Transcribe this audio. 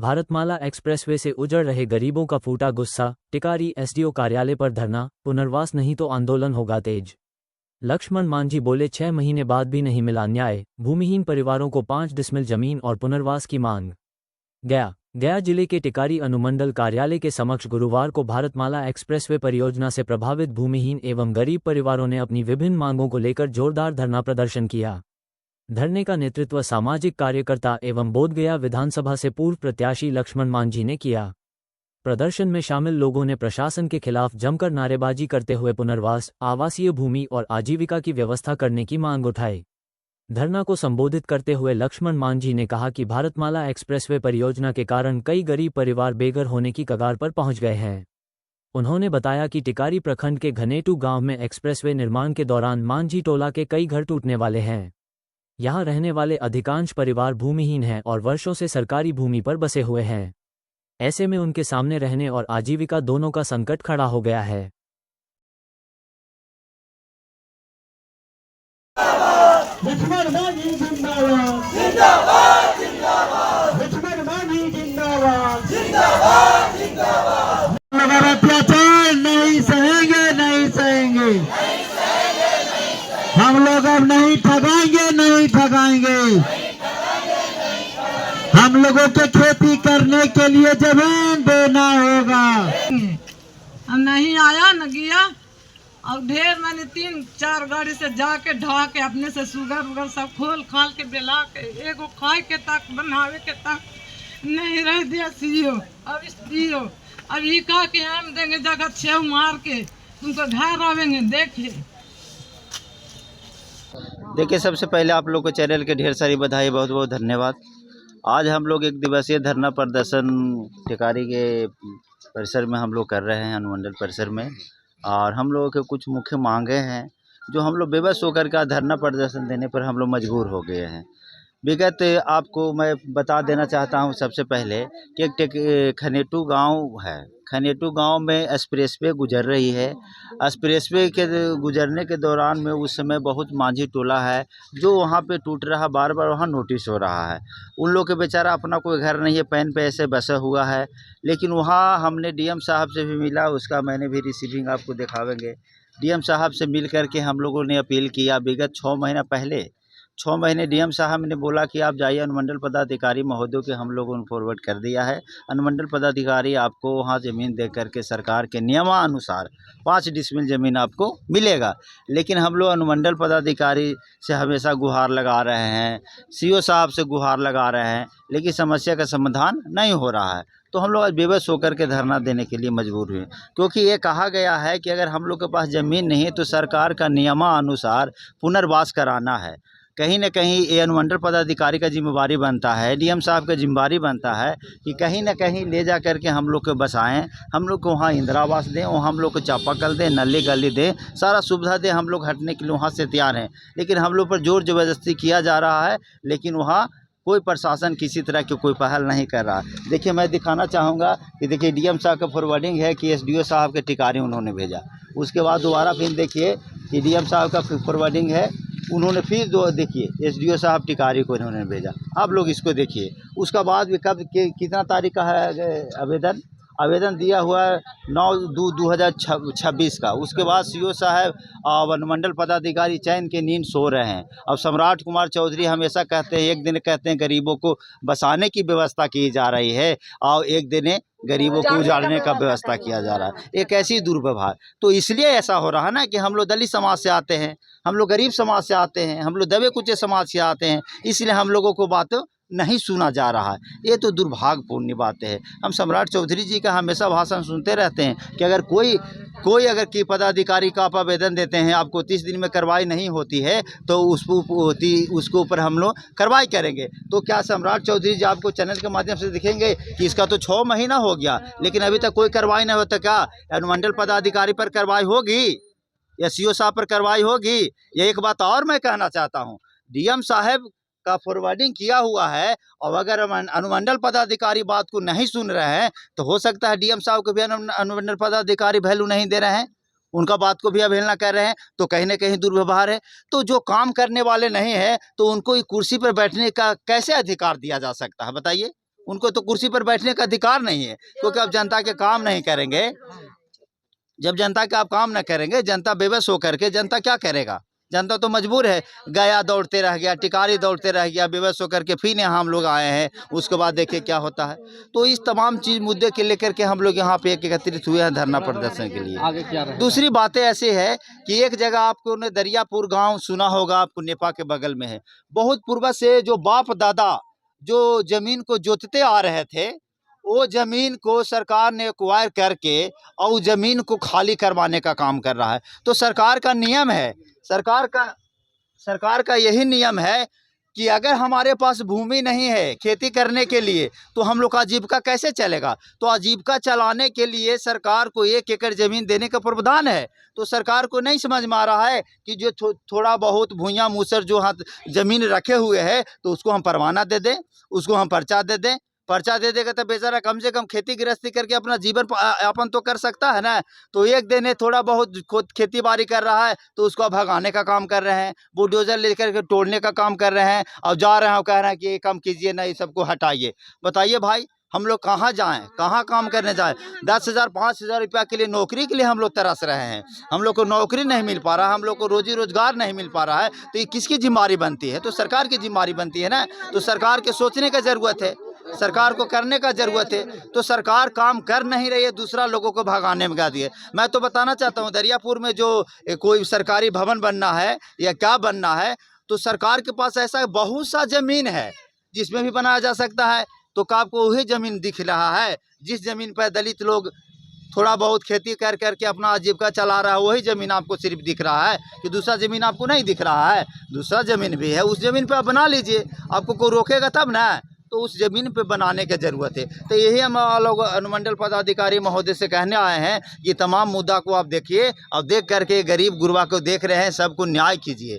Bharatmala expressway से उजड़ रहे गरीबों का फूटा गुस्सा, टिकारी एसडीओ कार्यालय पर धरना, पुनर्वास नहीं तो आंदोलन होगा तेज। लक्ष्मण मांझी बोले 6 महीने बाद भी नहीं मिला न्याय, भूमिहीन परिवारों को 5 डिसमिल जमीन और पुनर्वास की मांग। गया जिले के टिकारी अनुमंडल कार्यालय के समक्ष गुरुवार को भारतमाला एक्सप्रेसवे परियोजना से प्रभावित भूमिहीन एवं गरीब परिवारों ने अपनी विभिन्न मांगों को लेकर जोरदार धरना प्रदर्शन किया। धरने का नेतृत्व सामाजिक कार्यकर्ता एवं बोधगया विधानसभा से पूर्व प्रत्याशी लक्ष्मण मांझी ने किया। प्रदर्शन में शामिल लोगों ने प्रशासन के खिलाफ जमकर नारेबाजी करते हुए पुनर्वास, आवासीय भूमि और आजीविका की व्यवस्था करने की मांग उठाई। धरना को संबोधित करते हुए लक्ष्मण मांझी ने कहा कि भारतमाला एक्सप्रेसवे परियोजना के कारण कई गरीब परिवार बेघर होने की कगार पर पहुंच गए हैं। उन्होंने बताया कि टिकारी प्रखंड के घनेटू गांव में एक्सप्रेसवे निर्माण के दौरान मांझी टोला के कई घर टूटने वाले हैं। यहां रहने वाले अधिकांश परिवार भूमिहीन हैं और वर्षों से सरकारी भूमि पर बसे हुए हैं। ऐसे में उनके सामने रहने और आजीविका दोनों का संकट खड़ा हो गया है। लक्ष्मण मांझी जिंदाबाद जिंदाबाद जिंदाबाद, लक्ष्मण मांझी जिंदाबाद जिंदाबाद जिंदाबाद। मगर अत्याचार नहीं सहेंगे, नहीं सहेंगे, हम लोग अब नहीं ठगाएंगे, नहीं ठगाएंगे। हम लोगों के खेती करने के लिए जमीन देना होगा। हम नहीं आया न गया और ढेर मैंने 3-4 गाड़ी से जाके ढा के अपने से सुगर उगर सब खोल खाल के बेला के एगो खाए के तक बनावे के तक नहीं रह दिया सीओ। अब सीओ अब ये कहा कि हम देंगे जगह 6 मार के तुमको घर आवेंगे। देखिए, सबसे पहले आप लोग को चैनल के ढेर सारी बधाई, बहुत बहुत धन्यवाद। आज हम लोग 1 दिवसीय धरना प्रदर्शन टिकारी के परिसर में हम लोग कर रहे हैं, अनुमंडल परिसर में। और हम लोगों के कुछ मुख्य मांगे हैं जो हम लोग बेबस होकर का धरना प्रदर्शन देने पर हम लोग मजबूर हो गए हैं। विगत आपको मैं बता देना चाहता हूं सबसे पहले कि एक खनेटू गांव है। खनेटू गांव में एक्सप्रेसवे गुजर रही है। एक्सप्रेसवे के गुजरने के दौरान में उस समय बहुत मांझी टोला है जो वहां पे टूट रहा, बार बार वहां नोटिस हो रहा है। उन लोग के बेचारा अपना कोई घर नहीं है, पैन पे ऐसे बसा हुआ है। लेकिन वहाँ हमने डीएम साहब से भी मिला, उसका मैंने भी रिसीविंग आपको दिखावेंगे। डीएम साहब से मिल करके हम लोगों ने अपील किया। विगत 6 महीना पहले 6 महीने डीएम साहब ने बोला कि आप जाइए अनुमंडल पदाधिकारी महोदय के, हम लोगों ने फॉरवर्ड कर दिया है। अनुमंडल पदाधिकारी आपको वहाँ ज़मीन दे करके सरकार के नियमानुसार 5 डिसमिल ज़मीन आपको मिलेगा। लेकिन हम लोग अनुमंडल पदाधिकारी से हमेशा गुहार लगा रहे हैं, सीओ साहब से गुहार लगा रहे हैं, लेकिन समस्या का समाधान नहीं हो रहा है। तो हम लोग आज बेबस होकर के धरना देने के लिए मजबूर हुए, क्योंकि ये कहा गया है कि अगर हम लोग के पास ज़मीन नहीं है तो सरकार का नियमानुसार पुनर्वास कराना है। कहीं न कहीं ये अनुमंडल पदाधिकारी का जिम्मेवारी बनता है, डीएम साहब का जिम्मेवारी बनता है कि कहीं न कहीं ले जा करके हम लोग को बसाएं, हम लोग को वहाँ इंदिरा आवास दें, वहाँ हम लोग को चापाकल दें, नली गली दें, सारा सुविधा दें। हम लोग हटने के लिए वहाँ से तैयार हैं, लेकिन हम लोग पर जोर ज़बरदस्ती किया जा रहा है। लेकिन वहाँ कोई प्रशासन किसी तरह की कोई पहल नहीं कर रहा। देखिए, मैं दिखाना चाहूँगा कि देखिए डीएम साहब का फॉरवर्डिंग है कि एसडीओ साहब के टिकारी उन्होंने भेजा। उसके बाद दोबारा फिर देखिए कि डीएम साहब का फॉरवर्डिंग है, उन्होंने फिर देखिए एसडीओ साहब टिकारी को इन्होंने भेजा। आप लोग इसको देखिए। उसका बाद भी कब कितना तारीख का है आवेदन दिया हुआ है 9/2/2026 का। उसके बाद सीओ साहब और अनुमंडल पदाधिकारी चैन के नींद सो रहे हैं। अब सम्राट कुमार चौधरी हमेशा कहते हैं, एक दिन कहते हैं गरीबों को बसाने की व्यवस्था की जा रही है और एक दिन गरीबों को उजाड़ने का व्यवस्था किया जा रहा है। एक ऐसी दुर्व्यवहार। तो इसलिए ऐसा हो रहा है ना कि हम लोग दलित समाज से आते हैं, हम लोग गरीब समाज से आते हैं, हम लोग दबे कुचे समाज से आते हैं, इसलिए हम लोगों को बात नहीं सुना जा रहा है। ये तो दुर्भाग्यपूर्ण बात है। हम सम्राट चौधरी जी का हमेशा भाषण सुनते रहते हैं कि अगर कोई अगर की पदाधिकारी का आप आवेदन देते हैं, आपको 30 दिन में कार्रवाई नहीं होती है तो उसके ऊपर हम लोग कार्रवाई करेंगे। तो क्या सम्राट चौधरी जी आपको चैनल के माध्यम से दिखेंगे कि इसका तो 6 महीना हो गया लेकिन अभी तक कोई कार्रवाई नहीं होता? क्या अनुमंडल पदाधिकारी पर कार्रवाई होगी या सीओ साहब पर कार्रवाई होगी? ये एक बात और मैं कहना चाहता हूँ, डीएम साहब का फॉरवर्डिंग किया हुआ है और अगर अनुमंडल पदाधिकारी बात को नहीं सुन रहे हैं तो हो सकता है डीएम साहब को भी अनुमंडल पदाधिकारी वैल्यू नहीं दे रहे हैं, उनका बात को भी अवहेलना कर रहे हैं। तो कहीं ना कहीं दुर्व्यवहार है। तो जो काम करने वाले नहीं है तो उनको कुर्सी पर बैठने का कैसे अधिकार दिया जा सकता है, बताइए? उनको तो कुर्सी पर बैठने का अधिकार नहीं है, क्योंकि आप जनता के काम नहीं करेंगे। जब जनता के आप काम न करेंगे, जनता बेबस होकर के जनता क्या करेगा? जनता तो मजबूर है। गया दौड़ते रह गया, टिकारी दौड़ते रह गया, बेबस होकर के फिर यहाँ हम लोग आए हैं। उसके बाद देखिए क्या होता है। तो इस तमाम चीज़ मुद्दे के लेकर के हम लोग यहाँ पे एकत्रित हुए हैं धरना प्रदर्शन के लिए। आगे क्या रहेगा? दूसरी बातें ऐसी है कि एक जगह आपको ने दरियापुर गांव सुना होगा, आपको नेपा के बगल में है। बहुत पूर्व से जो बाप दादा जो जमीन को जोतते आ रहे थे, वो जमीन को सरकार ने एक्वायर करके और उस जमीन को खाली करवाने का काम कर रहा है। तो सरकार का नियम है, सरकार का यही नियम है कि अगर हमारे पास भूमि नहीं है खेती करने के लिए, तो हम लोग का आजीविका कैसे चलेगा? तो आजीविका चलाने के लिए सरकार को 1 एकड़ ज़मीन देने का प्रावधान है। तो सरकार को नहीं समझ में आ रहा है कि जो थोड़ा बहुत भूया मूसर जो हाथ ज़मीन रखे हुए है, तो उसको हम परवाना दे दें, उसको हम पर्चा दे दें। पर्चा दे देगा तो बेचारा कम से कम खेती गृहस्थी करके अपना जीवन यापन तो कर सकता है ना। तो एक दिन है थोड़ा बहुत खेती बाड़ी कर रहा है, तो उसको भगाने का काम कर रहे हैं, बुलडोजर लेकर के तोड़ने का काम कर रहे हैं, और जा रहे हैं और कह रहे हैं कि ये काम कीजिए ना, ये सबको हटाइए। बताइए भाई, हम लोग कहाँ जाएं, कहाँ काम करने जाएं? 10,000 5,000 रुपया के लिए नौकरी के लिए हम लोग तरस रहे हैं। हम लोग को नौकरी नहीं मिल पा रहा, हम लोग को रोजी रोजगार नहीं मिल पा रहा है। तो ये किसकी जिम्मेदारी बनती है? तो सरकार की जिम्मेदारी बनती है ना। तो सरकार के सोचने का ज़रूरत है, सरकार को करने का ज़रूरत है। तो सरकार काम कर नहीं रही है, दूसरा लोगों को भगाने में लगी है। मैं तो बताना चाहता हूँ, दरियापुर में जो कोई सरकारी भवन बनना है या क्या बनना है, तो सरकार के पास ऐसा बहुत सा ज़मीन है जिसमें भी बनाया जा सकता है। तो आपको वही ज़मीन दिख रहा है जिस ज़मीन पर दलित लोग थोड़ा बहुत खेती कर करके अपना आजीविका चला रहा है, वही ज़मीन आपको सिर्फ दिख रहा है, कि दूसरा ज़मीन आपको नहीं दिख रहा है। दूसरा ज़मीन भी है, उस ज़मीन पर आप बना लीजिए, आपको कोई रोकेगा तब ना। तो उस ज़मीन पे बनाने की ज़रूरत है। तो यही हम लोग अनुमंडल पदाधिकारी महोदय से कहने आए हैं कि तमाम मुद्दा को आप देखिए, और देख करके गरीब गुरबा को देख रहे हैं, सबको न्याय कीजिए।